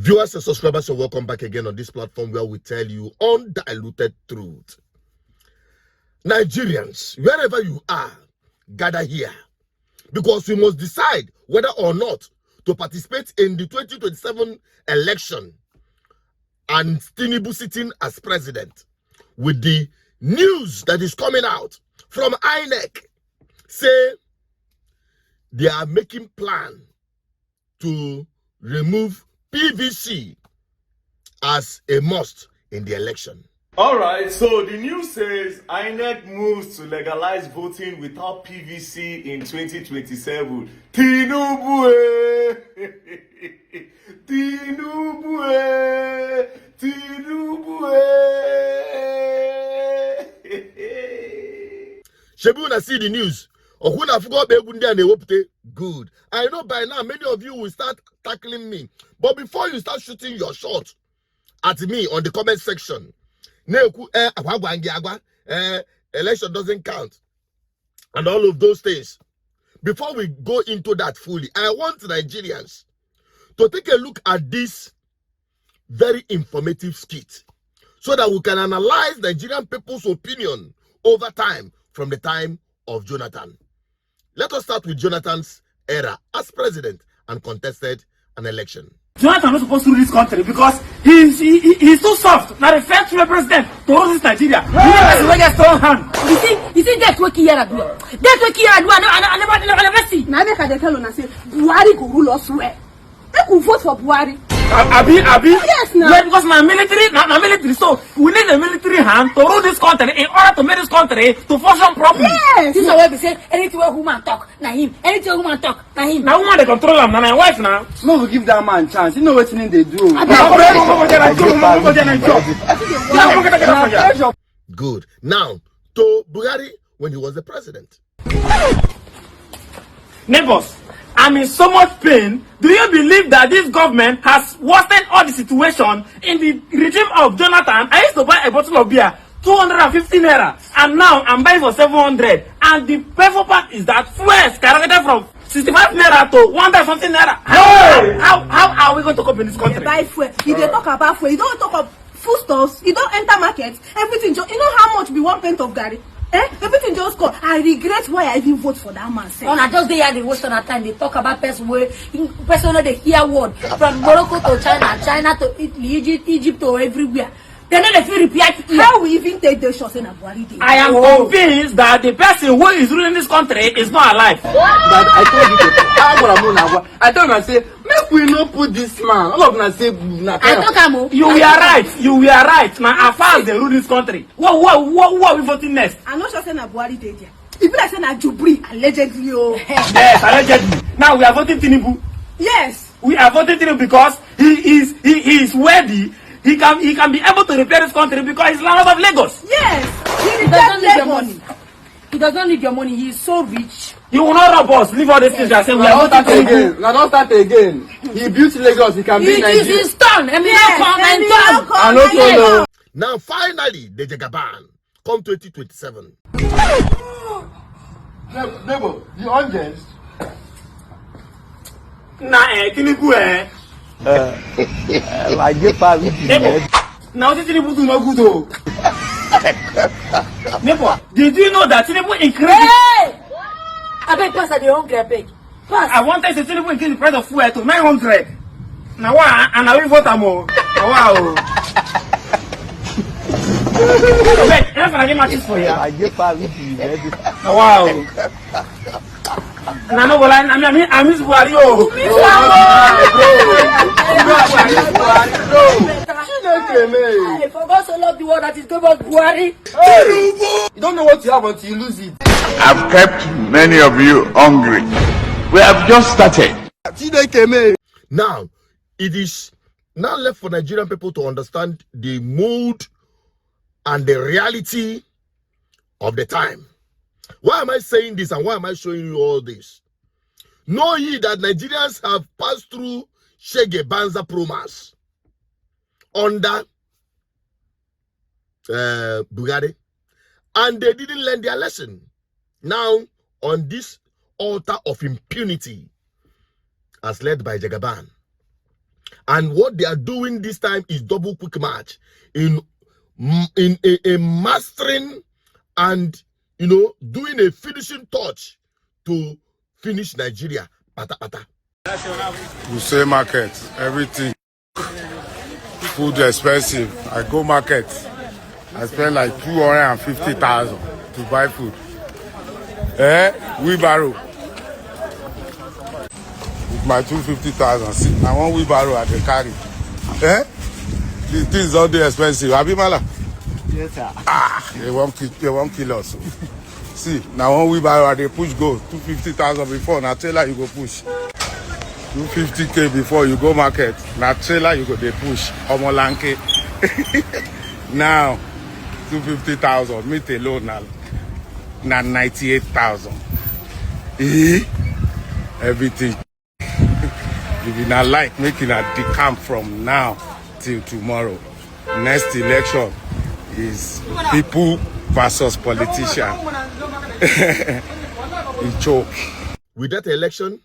Viewers and subscribers, so welcome back again on this platform where we tell you undiluted truth. Nigerians, wherever you are, gather here because we must decide whether or not to participate in the 2027 election and Tinubu sitting as president. With the news that is coming out from INEC, say they are making plan to remove PVC as a must in the election. Alright, so the news says INEC moves to legalize voting without PVC in 2027. Tinubu! Tinubu! Tinubu! Shebuna see the news. Good. I know by now many of you will start tackling me. But before you start shooting your shot at me on the comment section, election doesn't count and all of those things. Before we go into that fully, I want Nigerians to take a look at this very informative skit so that we can analyze Nigerian people's opinion over time from the time of Jonathan. Let us start with Jonathan's era as president and contested an election. Jonathan was supposed to rule this country because he's too soft. Now the first president to rule this Nigeria. He has strong hand. You see that's what Kiara do. That's what Kiara do. I never see. Now they can tell us say Buhari go rule us where. They could vote for Buhari. Abi? Yes, now. Yeah, because my military. So we need a military hand to rule this country in order to make this country to function properly. Yes. This is why we say anything where woman talk, na him. Anything woman talk, na him. Now woman they control him. Now my wife now. No, we give that man chance. You know what they do. Good. Now, to Buhari when he was the president. Neighbors, I'm in so much pain. Do you believe that this government has worsened all the situation in the regime of Jonathan? I used to buy a bottle of beer, 250 naira, and now I'm buying for 700. And the painful part is that fuel skyrocketed from 65 naira to 100 something naira. How are we going to cope in this country? Buy fuel. If they talk about fuel, you don't talk about foodstuffs. You don't enter market. Everything. You know how much be one pint of garri? Everything just go. I regret why I didn't vote for that man. Oh, I just they the waste on a time. They talk about person they hear word from Morocco to China, China to Italy, Egypt to everywhere. They know they feel reply. How we even take the shots in a Buhari day? I am convinced that the person who is ruling this country is not alive. But I told you, I say, make we not put this man. All of them say, You were right. Now, as far as they rule this country, what are we voting next? I'm not sure saying a Buhari day there. If I say na Jubri, allegedly, Yes, allegedly. Now we are voting Tinubu. Yes. We are voting Tinubu because he is worthy. He can be able to repair this country because he's land of Lagos. Yes. He doesn't need your money. He doesn't need your money. He is so rich. You will not rob us. Leave all these things. I say we are voting Tinubu. Now don't start again. He built Lagos. He can be Nigeria. He is done. Now finally, the Jagaban come 2027. Neighbor, the audience. Tinubu Like the party. Now this Tinubu do no good though. Neighbor, did you know that Tinubu increased? Hey! I beg pass at the hungry. I beg. Pass. I wanted to Tinubu increase the price of fuel to 900. Now what? And I will vote more. Wow. Wait, enough I get matches for you. Like the party. Wow. No, well, I miss Buhari. I forgot to love the one that is going on Buhari. You don't know what you have until you lose it. I've kept many of you hungry. We have just started. Now, it is now left for Nigerian people to understand the mood and the reality of the time. Why am I saying this and why am I showing you all this? Know ye that Nigerians have passed through Shege Banza Promas under Buhari, and they didn't learn their lesson. Now, on this altar of impunity, as led by Jagaban, And what they are doing this time is double quick march in a mastering and, you know, doing a finishing touch to finish Nigeria. Pata pata. You say market, everything. Food expensive. I go market. I spend like 250,000 to buy food. Wheelbarrow. With my 250,000. See, I want wheelbarrow at the carry. The things all day expensive. Abimala. Yes, sir. They won't kill us. See, now one wheelbarrow they push go 250,000 before. Now trailer you go push. 250K before you go market. Now trailer you go they push. Omolanke. Now 250,000. Meet alone now 98,000. Everything. If you not like making a decamp from now till tomorrow. Next election is people versus politician. In choke. With that election,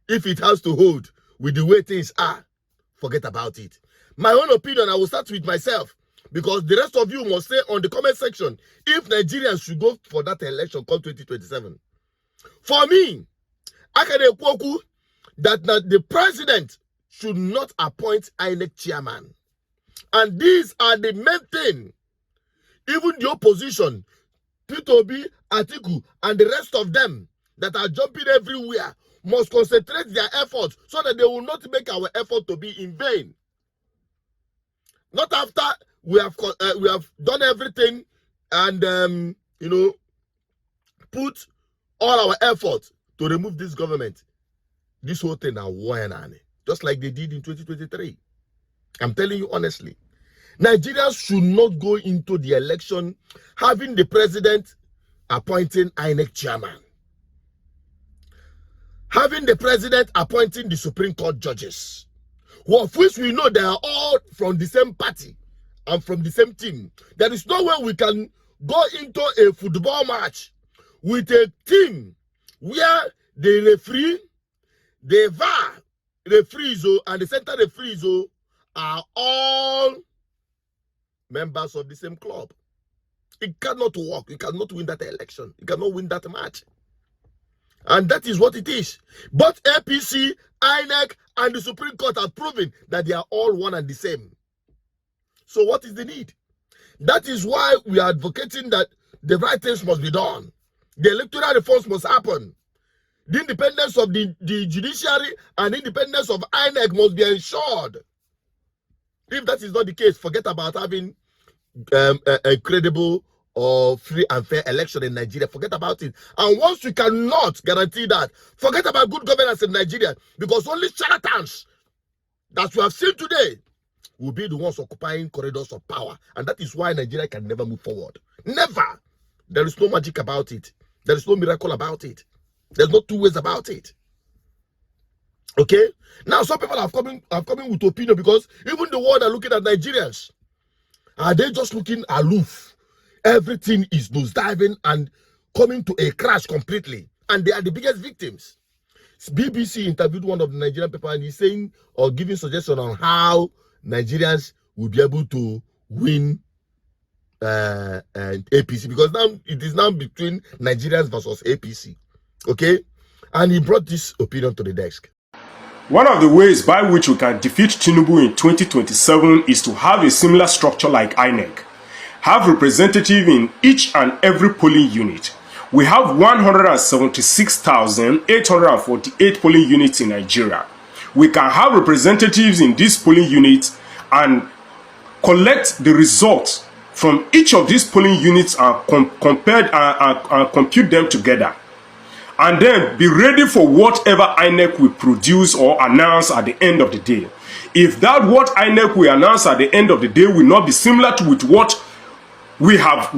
if it has to hold with the way things are, forget about it. My own opinion, I will start with myself, because the rest of you must say on the comment section if Nigerians should go for that election come 2027. For me, I can equal that the president should not appoint INEC chairman. And these are the main thing. Even the opposition, Tinubu, Atiku, and the rest of them that are jumping everywhere must concentrate their efforts so that they will not make our effort to be in vain. Not after we have done everything and you know, put all our effort to remove this government. This whole thing now just like they did in 2023. I'm telling you honestly, Nigerians should not go into the election having the president appointing INEC chairman, having the president appointing the Supreme Court judges, of which we know they are all from the same party and from the same team. There is no way we can go into a football match with a team where the referee, the VAR referees, and the center referees are all members of the same club. It cannot work. You cannot win that election. You cannot win that match. And that is what it is. Both APC, INEC, and the Supreme Court have proven that they are all one and the same. So what is the need? That is why we are advocating that the right things must be done. The electoral reforms must happen. The independence of the judiciary and independence of INEC must be ensured. If that is not the case, forget about having a credible or free and fair election in Nigeria. Forget about it. And once you cannot guarantee that, forget about good governance in Nigeria, because only charlatans that we have seen today will be the ones occupying corridors of power. And that is why Nigeria can never move forward. Never. There is no magic about it. There is no miracle about it. There's no two ways about it. Okay? Now, some people have coming with opinion, because even the world are looking at Nigerians. Are they just looking aloof? Everything is nosediving and coming to a crash completely. And they are the biggest victims. BBC interviewed one of the Nigerian people, and he's saying or giving suggestion on how Nigerians will be able to win and APC, because now it is now between Nigerians versus APC. Okay? And he brought this opinion to the desk. One of the ways by which we can defeat Tinubu in 2027 is to have a similar structure like INEC. Have representative in each and every polling unit. We have 176,848 polling units in Nigeria. We can have representatives in these polling units and collect the results from each of these polling units and compute them together. And then be ready for whatever INEC will produce or announce at the end of the day. If that what INEC will announce at the end of the day will not be similar to with what we have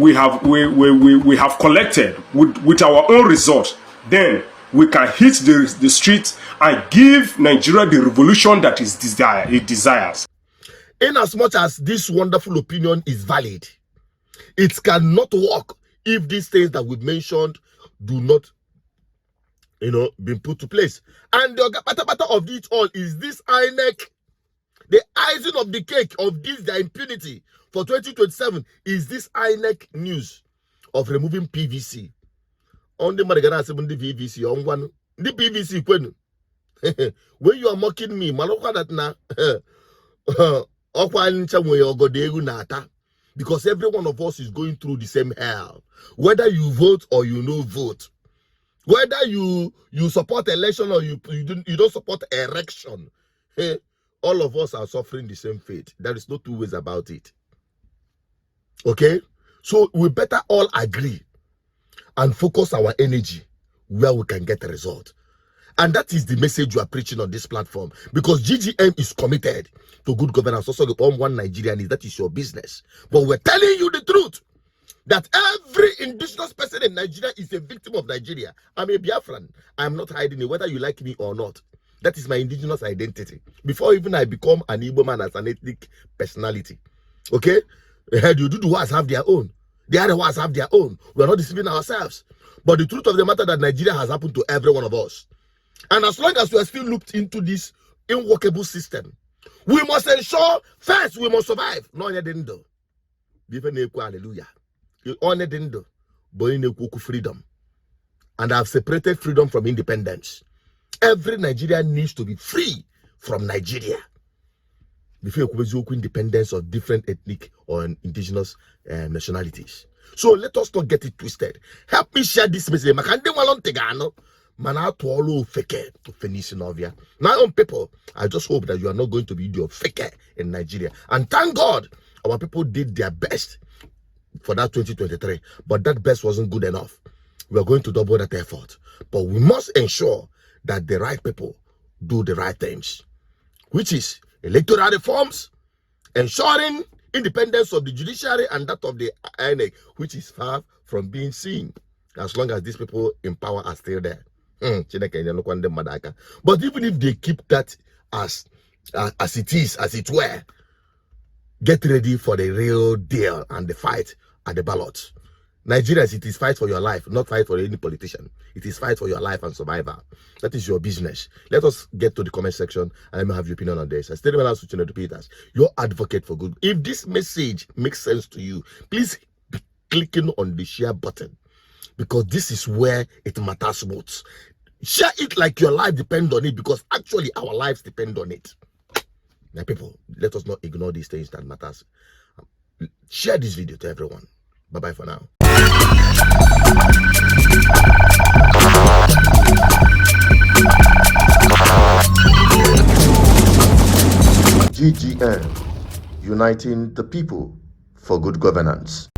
collected with our own result, then we can hit the streets and give Nigeria the revolution that it desires. In as much as this wonderful opinion is valid, it cannot work if these things that we've mentioned do not, been put to place. And the matter of it all is this INEC The icing of the cake of this, their impunity for 2027 is this INEC news of removing PVC. On the Marigana 70 PVC on one, the PVC when when you are mocking me, Maloka that na because every one of us is going through the same hell. Whether you vote or you no vote, whether you support election or you don't support erection, all of us are suffering the same fate. There is no two ways about it. Okay, so we better all agree and focus our energy where we can get a result. And that is the message you are preaching on this platform, because GGM is committed to good governance. Also, one Nigerian is that is your business. But we're telling you the truth that every indigenous person in Nigeria is a victim of Nigeria. I'm a Biafran. I'm not hiding it, whether you like me or not. That is my indigenous identity. Before even I become an Igbo man as an ethnic personality. Okay? The Duduwas have their own. The Arewas have their own. We're not deceiving ourselves. But the truth of the matter that Nigeria has happened to every one of us. And as long as we are still looped into this unworkable system, we must ensure first we must survive. No, you didn't do. Hallelujah. You only didn't do. But freedom. And I've separated freedom from independence. Every Nigerian needs to be free from Nigeria. Before you independence of different ethnic or indigenous nationalities. So let us not get it twisted. Help me share this message. Now on people, I just hope that you are not going to be your faker in Nigeria. And thank God our people did their best for that 2023. But that best wasn't good enough. We are going to double that effort. But we must ensure that the right people do the right things, which is electoral reforms, ensuring independence of the judiciary and that of the INEC, which is far from being seen as long as these people in power are still there. But even if they keep that as it is, as it were, get ready for the real deal and the fight at the ballot. Nigerians, it is fight for your life, not fight for any politician. It is fight for your life and survival. That is your business. Let us get to the comment section and let me have your opinion on this. I still remember switching to Peters, your advocate for good. If this message makes sense to you, please be clicking on the share button, because this is where it matters most. Share it like your life depends on it, because actually our lives depend on it. Now people, let us not ignore these things that matters. Share this video to everyone. Bye-bye for now. GGM, uniting the people for good governance.